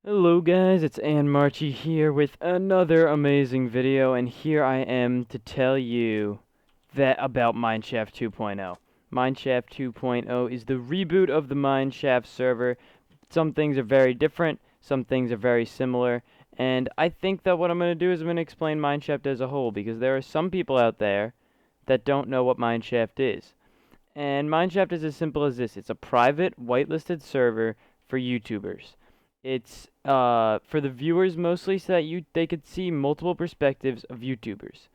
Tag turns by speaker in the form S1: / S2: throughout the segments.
S1: Hello guys, it's Anmarchi here with another amazing video, and here I am to tell you that about Mineshaft 2.0. Mineshaft 2.0 is the reboot of the Mineshaft server. Some things are very different, some things are very similar, and I think that what I'm going to do is I'm going to explain Mineshaft as a whole, because there are some people out there that don't know what Mineshaft is. And Mineshaft is as simple as this. It's a private, whitelisted server for YouTubers. It's for the viewers mostly so that they could see multiple perspectives of YouTubers.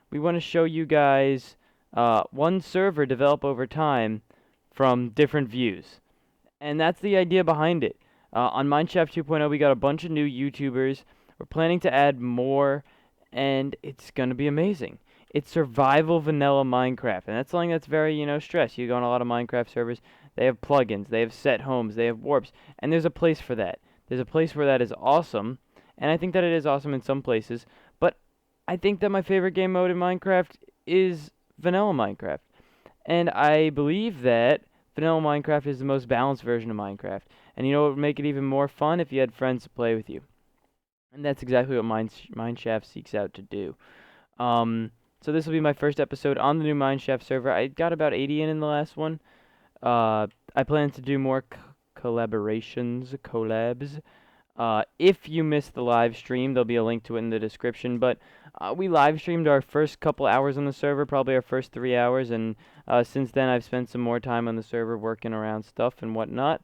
S1: We want to show you guys one server develop over time from different views. And that's the idea behind it. On Mineshaft 2.0, we got a bunch of new YouTubers. We're planning to add more, and it's going to be amazing. It's survival vanilla Minecraft, and that's something that's very, stressed. You go on a lot of Minecraft servers, they have plugins, they have set homes, they have warps, and there's a place for that. There's a place where that is awesome, and I think that it is awesome in some places, but I think that my favorite game mode in Minecraft is vanilla Minecraft. And I believe that vanilla Minecraft is the most balanced version of Minecraft. And you know what would make it even more fun? If you had friends to play with you. And that's exactly what Mineshaft seeks out to do. So this will be my first episode on the new Mineshaft server. I got about 80 in the last one. I plan to do more collabs. If you missed the live stream, there'll be a link to it in the description. But we live streamed our first couple hours on the server, probably our first 3 hours, and since then I've spent some more time on the server working around stuff and whatnot.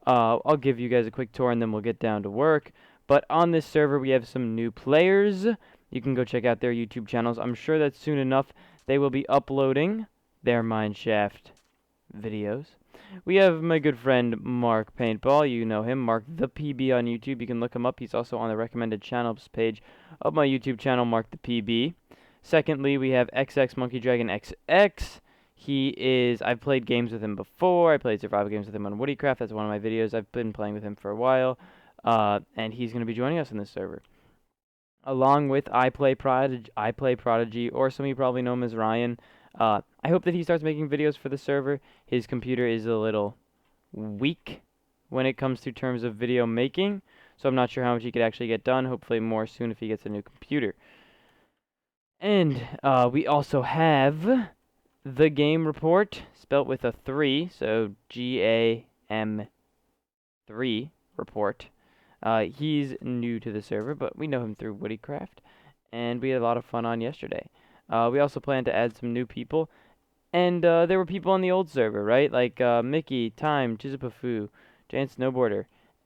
S1: I'll give you guys a quick tour and then we'll get down to work. But on this server we have some new players. You can go check out their YouTube channels. I'm sure that soon enough they will be uploading their Mineshaft videos. We have my good friend Mark Paintball. You know him, Mark the PB on YouTube. You can look him up. He's also on the recommended channels page of my YouTube channel, Mark the PB. Secondly, we have XX Monkey Dragon XX. I've played games with him before. I played survival games with him on Woodycraft. That's one of my videos. I've been playing with him for a while. And he's going to be joining us in this server. Along with I Play Prodigy, or some of you probably know him as Ryan. I hope that he starts making videos for the server. His computer is a little weak when it comes to terms of video making, so I'm not sure how much he could actually get done. Hopefully more soon if he gets a new computer. And we also have the game report, spelt with a 3, so GAM 3 report. He's new to the server, but we know him through Woodycraft, and we had a lot of fun on yesterday. We also plan to add some new people, and there were people on the old server, right? Like Mickey, Time, Chizupafu, Giant Snowboarder.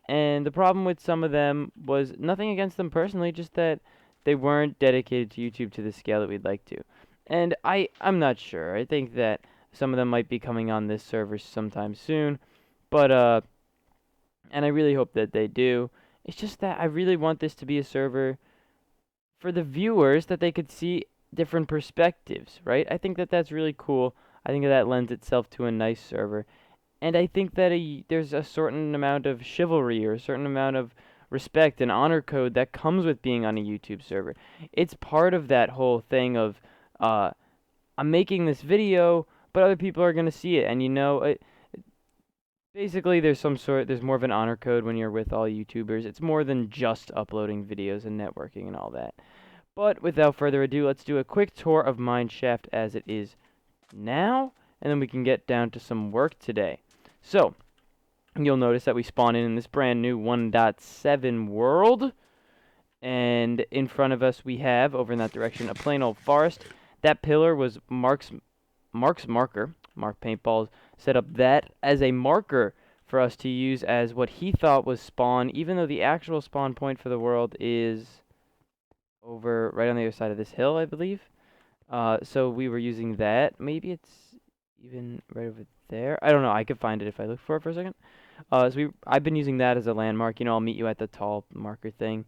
S1: And the problem with some of them was nothing against them personally, just that they weren't dedicated to YouTube to the scale that we'd like to. And I'm not sure. I think that some of them might be coming on this server sometime soon, but and I really hope that they do. It's just that I really want this to be a server for the viewers that they could see different perspectives, right? I think that that's really cool. I think that lends itself to a nice server. And I think that there's a certain amount of chivalry or a certain amount of respect and honor code that comes with being on a YouTube server. It's part of that whole thing of, I'm making this video, but other people are going to see it. And basically there's more of an honor code when you're with all YouTubers. It's more than just uploading videos and networking and all that. But without further ado, let's do a quick tour of Mineshaft as it is now, and then we can get down to some work today. So, you'll notice that we spawn in this brand new 1.7 world, and in front of us we have, over in that direction, a plain old forest. That pillar was Mark's marker. Mark Paintball set up that as a marker for us to use as what he thought was spawn, even though the actual spawn point for the world is over right on the other side of this hill, I believe. So we were using that. Maybe it's even right over there. I don't know. I could find it if I look for it for a second. I've been using that as a landmark. I'll meet you at the tall marker thing.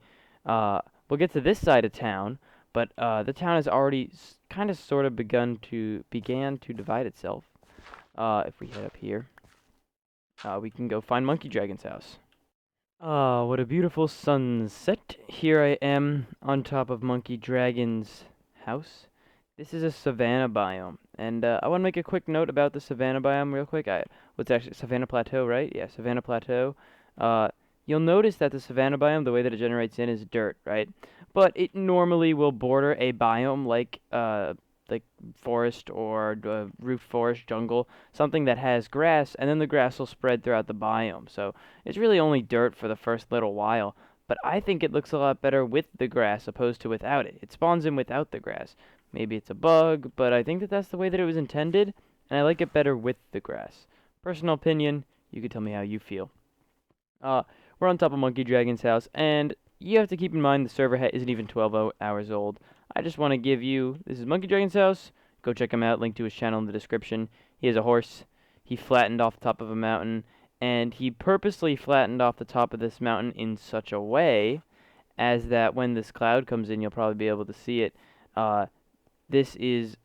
S1: We'll get to this side of town, but the town has already kind of sort of began to divide itself. If we head up here, we can go find Monkey Dragon's house. What a beautiful sunset. Here I am on top of Monkey Dragon's house. This is a savanna biome, and I want to make a quick note about the savanna biome real quick. What's actually Savanna Plateau, right? Yeah, Savanna Plateau. you'll notice that the savanna biome, the way that it generates in is dirt, right? But it normally will border a biome like forest or root forest, jungle, something that has grass, and then the grass will spread throughout the biome. So it's really only dirt for the first little while. But I think it looks a lot better with the grass opposed to without it. It spawns in without the grass. Maybe it's a bug, but I think that that's the way that it was intended, and I like it better with the grass. Personal opinion, you could tell me how you feel. Uh, we're on top of Monkey Dragon's house, and you have to keep in mind the server isn't even 12 hours old. I just want to give you, this is Monkey Dragon's house. Go check him out, link to his channel in the description. He has a horse. He flattened off the top of a mountain, and he purposely flattened off the top of this mountain in such a way as that when this cloud comes in, you'll probably be able to see it. Uh, this is,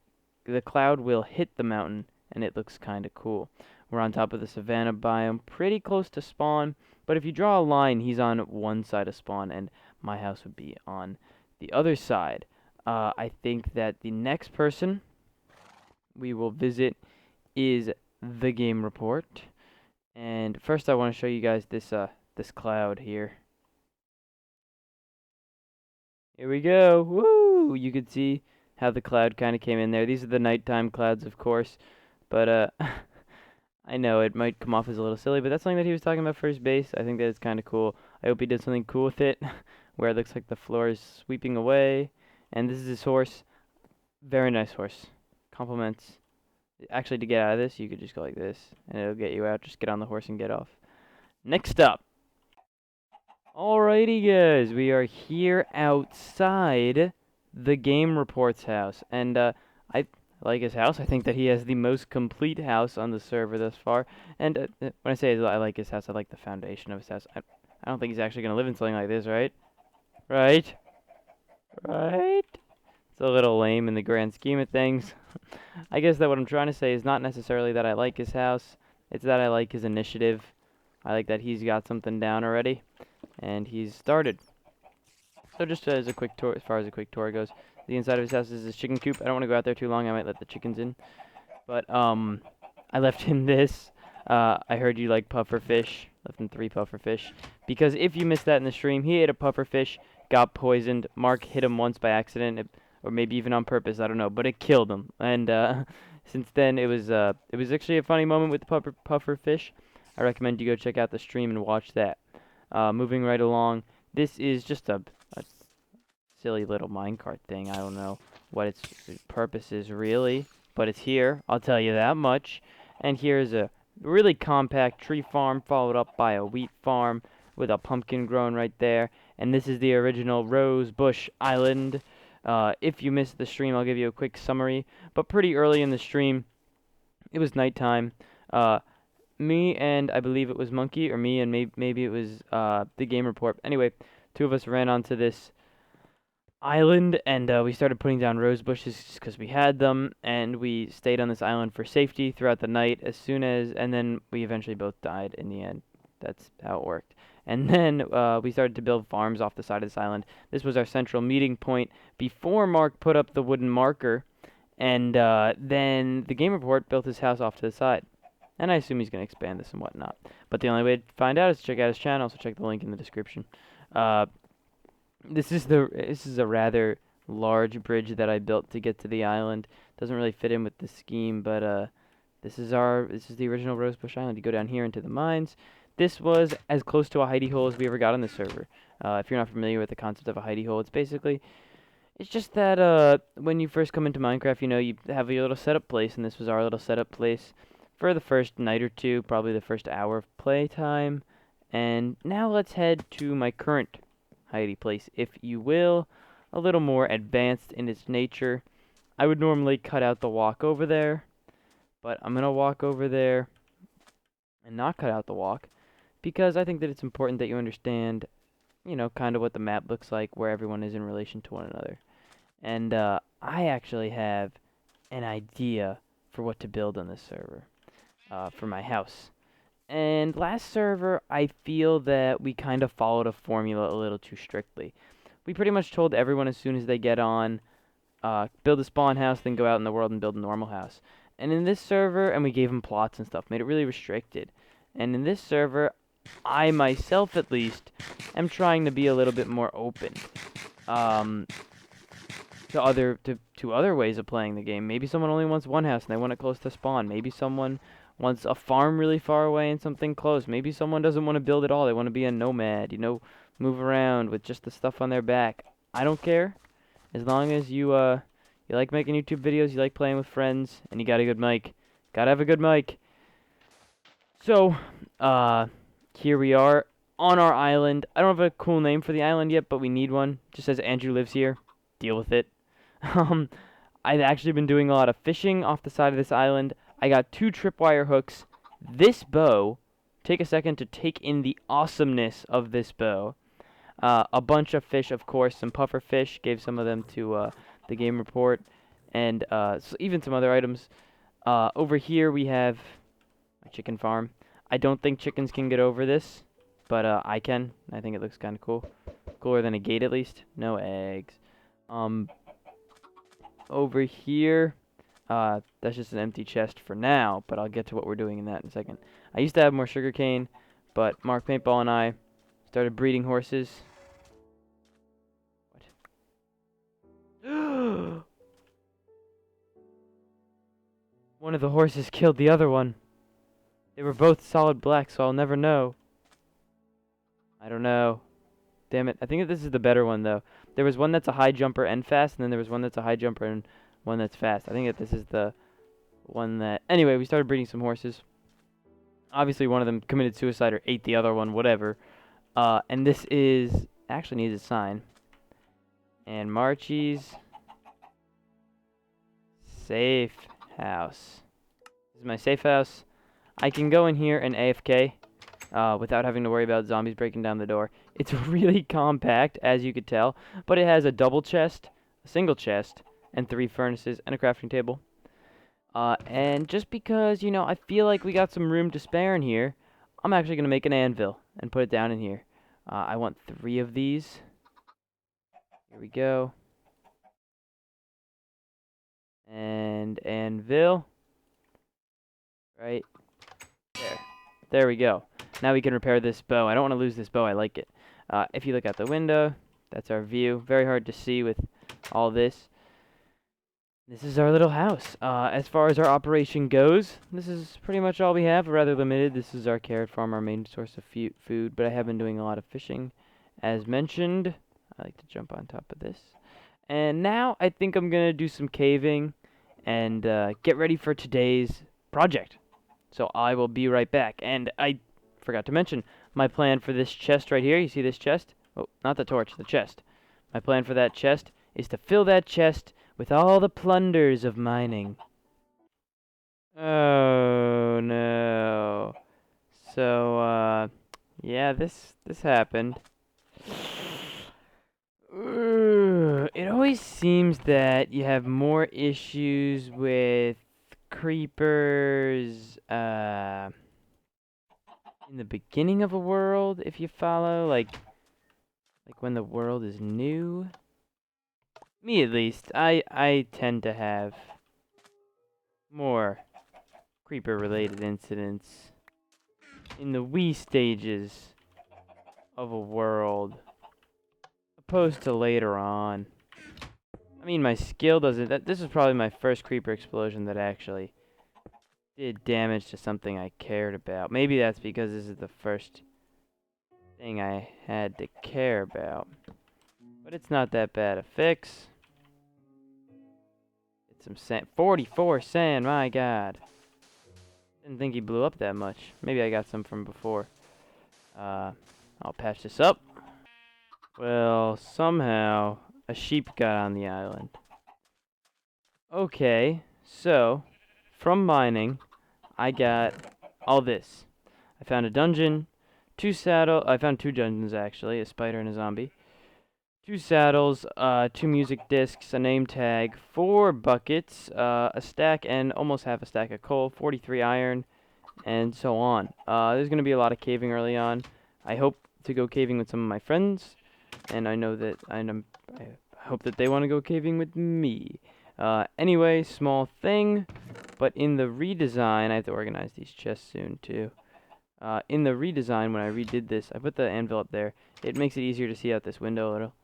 S1: the cloud will hit the mountain, and it looks kind of cool. We're on top of the savanna biome, pretty close to spawn, but if you draw a line, he's on one side of spawn, and my house would be on the other side. I think that the next person we will visit is the game report. And first I want to show you guys this cloud here. Here we go. Woo! You can see how the cloud kind of came in there. These are the nighttime clouds, of course, but I know it might come off as a little silly, but that's something that he was talking about for his base. I think that it's kind of cool. I hope he did something cool with it, where it looks like the floor is sweeping away. And this is his horse. Very nice horse. Compliments. Actually, to get out of this, you could just go like this, and it'll get you out. Just get on the horse and get off. Next up. Alrighty, guys. We are here outside the game report's house. And I like his house. I think that he has the most complete house on the server thus far. And when I say I like his house, I like the foundation of his house. I don't think he's actually going to live in something like this, right? Right? Right? It's a little lame in the grand scheme of things. I guess that what I'm trying to say is not necessarily that I like his house. It's that I like his initiative. I like that he's got something down already. And he's started. So just as a quick tour, as far as a quick tour goes, the inside of his house is his chicken coop. I don't want to go out there too long. I might let the chickens in. But I left him this. I heard you like puffer fish. Left him 3 puffer fish. Because if you missed that in the stream, he ate a puffer fish, got poisoned. Mark hit him once by accident, or maybe even on purpose. I don't know, but it killed him. And since then, it was actually a funny moment with the puffer fish. I recommend you go check out the stream and watch that. Moving right along, this is just a silly little minecart thing. I don't know what its purpose is really, but it's here. I'll tell you that much. And here's a really compact tree farm followed up by a wheat farm with a pumpkin growing right there. And this is the original Rose Bush Island. If you missed the stream, I'll give you a quick summary. But pretty early in the stream, it was nighttime. Me and I believe it was Monkey, or me and maybe it was the game report. Anyway, 2 of us ran onto this island, and we started putting down rose bushes because we had them, and we stayed on this island for safety throughout the night and then we eventually both died in the end. That's how it worked. And then we started to build farms off the side of this island. This was our central meeting point before Mark put up the wooden marker, and then the game report built his house off to the side. And I assume he's going to expand this and whatnot. But the only way to find out is to check out his channel, so check the link in the description. This is a rather large bridge that I built to get to the island. Doesn't really fit in with the scheme, but this is the original Rosebush Island. You go down here into the mines. This was as close to a hidey hole as we ever got on the server. If you're not familiar with the concept of a hidey hole, it's just that when you first come into Minecraft, you have your little setup place, and this was our little setup place for the first night or two, probably the first hour of playtime. And now let's head to my current hidey place, if you will, a little more advanced in its nature. I would normally cut out the walk over there, but I'm going to walk over there and not cut out the walk, because I think that it's important that you understand, kind of what the map looks like, where everyone is in relation to one another. And I actually have an idea for what to build on this server, for my house. And last server, I feel that we kind of followed a formula a little too strictly. We pretty much told everyone as soon as they get on, build a spawn house, then go out in the world and build a normal house. And in this server, and we gave them plots and stuff, made it really restricted. And in this server, I myself, at least, am trying to be a little bit more open um, to other ways of playing the game. Maybe someone only wants one house and they want it close to spawn. Maybe someone wants a farm really far away and something close. Maybe someone doesn't want to build at all. They want to be a nomad, move around with just the stuff on their back. I don't care. As long as you like making YouTube videos, you like playing with friends, and you got a good mic. Gotta have a good mic. So, here we are on our island. I don't have a cool name for the island yet, but we need one. Just says Andrew lives here. Deal with it. Um, I've actually been doing a lot of fishing off the side of this island. I got 2 tripwire hooks. This bow, take a second to take in the awesomeness of this bow. A bunch of fish, of course, some puffer fish. Gave some of them to the game report, and even some other items. Over here we have my chicken farm. I don't think chickens can get over this, but I can. I think it looks kind of cool. Cooler than a gate, at least. No eggs. Over here, that's just an empty chest for now, but I'll get to what we're doing in that in a second. I used to have more sugarcane, but Mark Paintball and I started breeding horses. What? One of the horses killed the other one. They were both solid black, so I'll never know. I don't know. Damn it. I think that this is the better one, though. There was one that's a high jumper and fast, and then there was one that's a high jumper and one that's fast. I think that this is the one that... Anyway, we started breeding some horses. Obviously, one of them committed suicide or ate the other one, whatever. And this is... Actually needs a sign. Anmarchi's safe house. This is my safe house. I can go in here and AFK without having to worry about zombies breaking down the door. It's really compact, as you could tell, but it has a double chest, a single chest, and 3 furnaces, and a crafting table. And just because, I feel like we got some room to spare in here, I'm actually going to make an anvil and put it down in here. I want 3 of these. Here we go. And anvil. Right there. There we go. Now we can repair this bow. I don't want to lose this bow. I like it. If you look out the window, that's our view. Very hard to see with all this. This is our little house. As far as our operation goes, this is pretty much all we have. Rather limited. This is our carrot farm, our main source of food. But I have been doing a lot of fishing, as mentioned. I like to jump on top of this. And now I think I'm going to do some caving and get ready for today's project. So I will be right back. And I forgot to mention my plan for this chest right here. You see this chest? Oh, not the torch, the chest. My plan for that chest is to fill that chest with all the plunders of mining. Oh no. So yeah, this happened. It always seems that you have more issues with creepers in the beginning of a world, if you follow, like when the world is new. Me at least, I tend to have more creeper related incidents in the wee stages of a world opposed to later on. I mean, my skill doesn't... This is probably my first creeper explosion that actually did damage to something I cared about. Maybe that's because this is the first thing I had to care about. But it's not that bad a fix. Get some sand. 44 sand, my god. Didn't think he blew up that much. Maybe I got some from before. I'll patch this up. Well, somehow a sheep got on the island. Okay, so from mining, I got all this. I found a dungeon, I found 2 dungeons actually, a spider and a zombie. 2 saddles, 2 music discs, a name tag, 4 buckets, a stack and almost half a stack of coal, 43 iron, and so on. There's going to be a lot of caving early on. I hope to go caving with some of my friends, and I hope that they want to go caving with me. Anyway, small thing, but in the redesign, I have to organize these chests soon too. In the redesign, when I redid this, I put the anvil up there. It makes it easier to see out this window a little.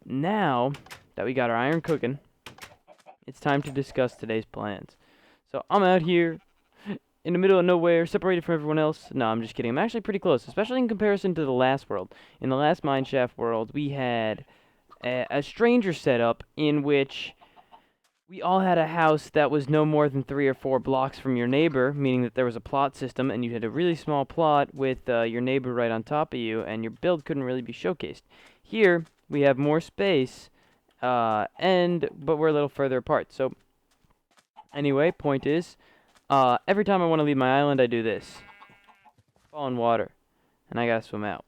S1: Now that we got our iron cooking, it's time to discuss today's plans. So I'm out here in the middle of nowhere, separated from everyone else. No, I'm just kidding. I'm actually pretty close, especially in comparison to the last world. In the last Mineshaft world, we had a stranger setup in which we all had a house that was no more than 3 or 4 blocks from your neighbor, meaning that there was a plot system, and you had a really small plot with your neighbor right on top of you, and your build couldn't really be showcased. Here, we have more space, but we're a little further apart. So, anyway, point is, every time I want to leave my island, I do this. Fall in water, and I gotta swim out.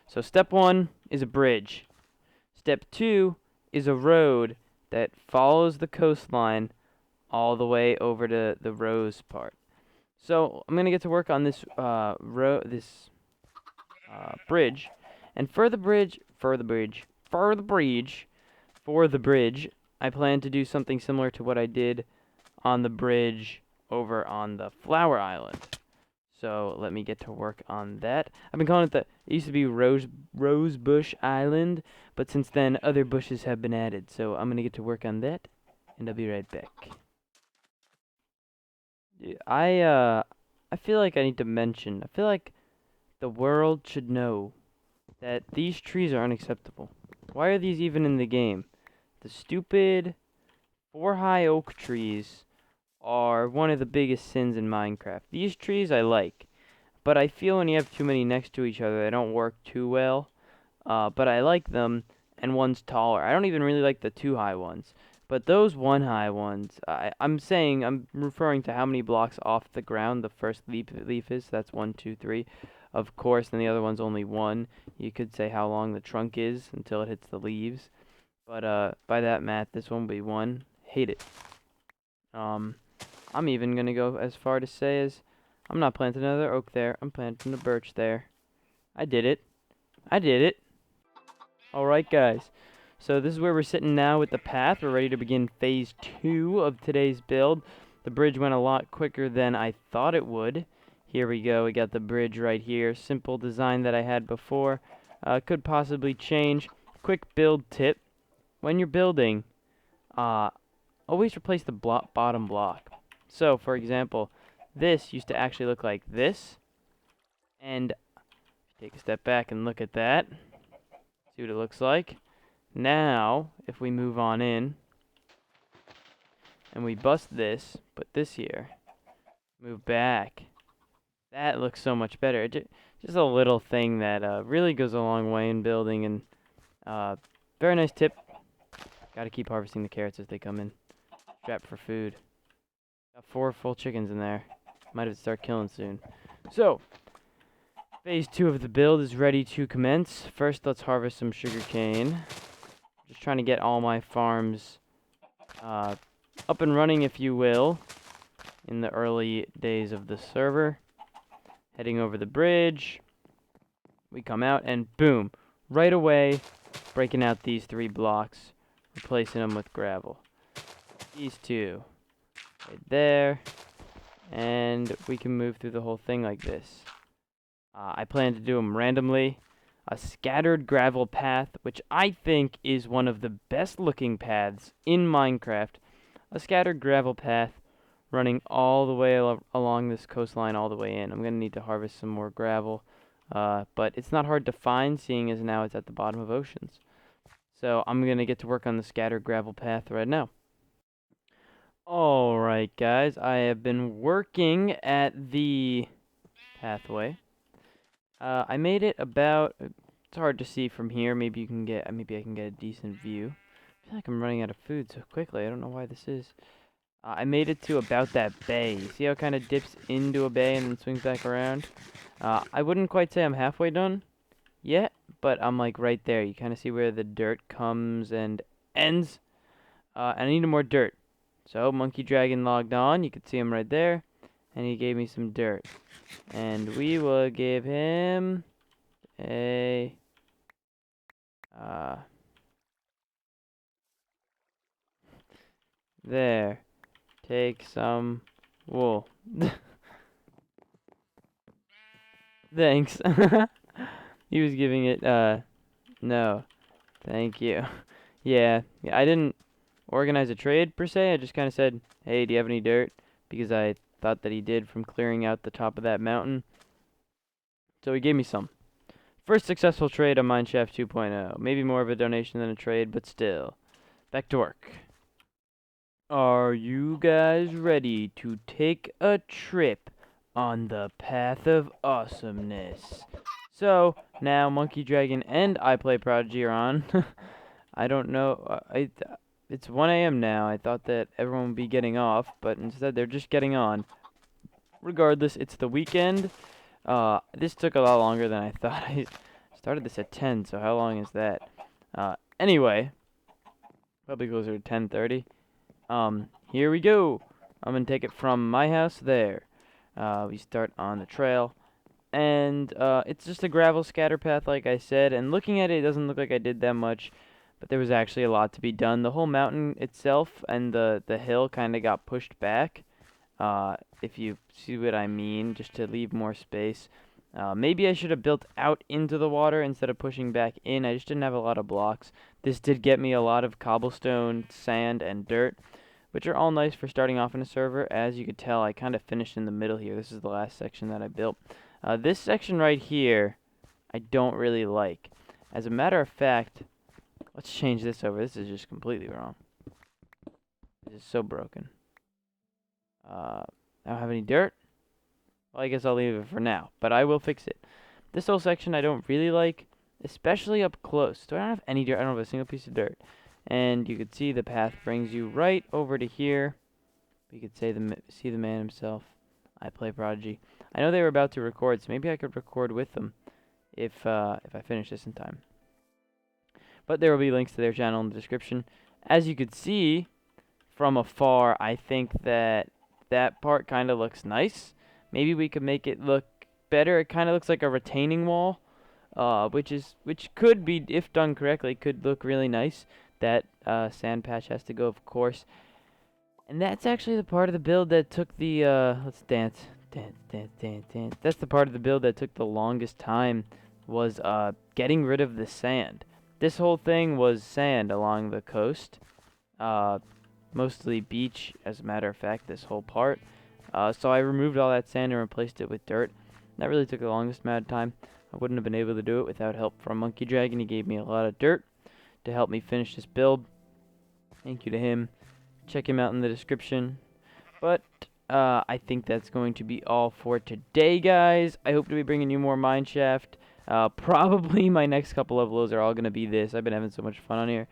S1: So step 1 is a bridge. Step 2 is a road that follows the coastline all the way over to the rose part. So I'm gonna get to work on this bridge, and for the bridge, I plan to do something similar to what I did on the bridge over on the Flower Island. So let me get to work on that. I've been calling it it used to be Rosebush Island, but since then other bushes have been added. So I'm gonna get to work on that, and I'll be right back. I feel like I need to mention. I feel like the world should know that these trees are unacceptable. Why are these even in the game? The stupid 4 high oak trees are one of the biggest sins in Minecraft. These trees I like, but I feel when you have too many next to each other, they don't work too well. But I like them, and one's taller. I don't even really like the 2 high ones. But those 1 high ones, I'm referring to how many blocks off the ground the first leaf is. That's 1, 2, 3. Of course, and the other one's only 1. You could say how long the trunk is until it hits the leaves. But by that math, this one will be 1. Hate it. I'm even gonna go as far to say as I'm not planting another oak there. I'm planting a birch there. I did it. I did it. Alright, guys. So this is where we're sitting now with the path. We're ready to begin phase 2 of today's build. The bridge went a lot quicker than I thought it would. Here we go. We got the bridge right here. Simple design that I had before. Could possibly change. Quick build tip. When you're building, always replace the bottom block. So, for example, this used to actually look like this. And take a step back and look at that. See what it looks like. Now, if we move on in, and we bust this, put this here, move back, that looks so much better. Just a little thing that really goes a long way in building, and very nice tip. Gotta keep harvesting the carrots as they come in. Strapped for food. Got 4 full chickens in there. Might have to start killing soon. So, phase 2 of the build is ready to commence. First, let's harvest some sugarcane. Just trying to get all my farms up and running, if you will, in the early days of the server. Heading over the bridge. We come out and boom, right away, breaking out these 3 blocks, replacing them with gravel. These 2 right there, and we can move through the whole thing like this. I plan to do them randomly. A scattered gravel path, which I think is one of the best looking paths in Minecraft. A scattered gravel path running all the way along this coastline all the way in. I'm going to need to harvest some more gravel, but it's not hard to find, seeing as now it's at the bottom of oceans. So I'm going to get to work on the scattered gravel path right now. Alright guys, I have been working at the pathway. I made it about, it's hard to see from here, maybe I can get a decent view. I feel like I'm running out of food so quickly, I don't know why this is. I made it to about that bay. See how it kind of dips into a bay and then swings back around? I wouldn't quite say I'm halfway done yet, but I'm like right there. You kind of see where the dirt comes and ends. And I needed more dirt. So Monkey Dragon logged on. You could see him right there. And he gave me some dirt. And we will give him a... there. Take some wool. Thanks. He was giving it, no. Thank you. Yeah, I didn't organize a trade per se. I just kind of said, hey, do you have any dirt? Because I thought that he did from clearing out the top of that mountain. So he gave me some. First successful trade on Mineshaft 2.0. Maybe more of a donation than a trade, but still. Back to work. Are you guys ready to take a trip on the path of awesomeness? So, now Monkey Dragon and I Play Prodigy are on. I don't know. It's 1 a.m. now. I thought that everyone would be getting off, but instead they're just getting on. Regardless, it's the weekend. This took a lot longer than I thought. I started this at 10, so how long is that? Anyway, probably closer to 10:30. Here we go. I'm gonna take it from my house there. We start on the trail, and it's just a gravel scatter path, like I said. And looking at it, it doesn't look like I did that much, but there was actually a lot to be done. The whole mountain itself and the hill kind of got pushed back. If you see what I mean, just to leave more space. Maybe I should have built out into the water instead of pushing back in. I just didn't have a lot of blocks. This did get me a lot of cobblestone, sand, and dirt, which are all nice for starting off in a server. As you could tell, I kind of finished in the middle here. This is the last section that I built. This section right here, I don't really like. As a matter of fact, let's change this over. This is just completely wrong. This is so broken. I don't have any dirt. Well, I guess I'll leave it for now, but I will fix it. This whole section I don't really like, especially up close. So I don't have any dirt. I don't have a single piece of dirt. And you could see the path brings you right over to here. You could say see the man himself. I Play Prodigy. I know they were about to record, so maybe I could record with them if I finish this in time. But there will be links to their channel in the description. As you could see from afar, I think that part kind of looks nice. Maybe we could make it look better. It kind of looks like a retaining wall, which could be, if done correctly, could look really nice. That sand patch has to go, of course. And that's actually the part of the build that took the, let's dance. That's the part of the build that took the longest time, was getting rid of the sand. This whole thing was sand along the coast. Mostly beach, as a matter of fact, this whole part. So I removed all that sand and replaced it with dirt. That really took the longest amount of time. I wouldn't have been able to do it without help from Monkey Dragon. He gave me a lot of dirt to help me finish this build. Thank you to him. Check him out in the description. But I think that's going to be all for today, guys. I hope to be bringing you more Mineshaft. Probably my next couple of uploads are all going to be this. I've been having so much fun on here.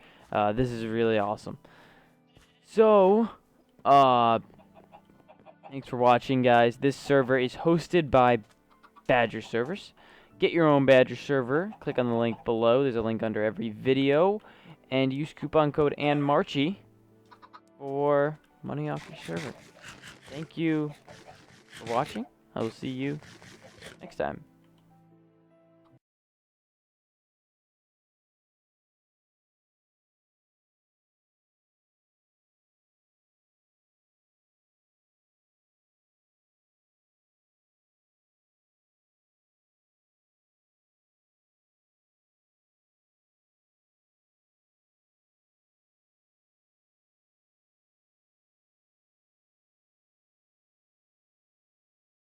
S1: This is really awesome. So, thanks for watching, guys. This server is hosted by Badger Servers. Get your own Badger server. Click on the link below. There's a link under every video. And use coupon code Anmarchi for money off your server. Thank you for watching. I will see you next time.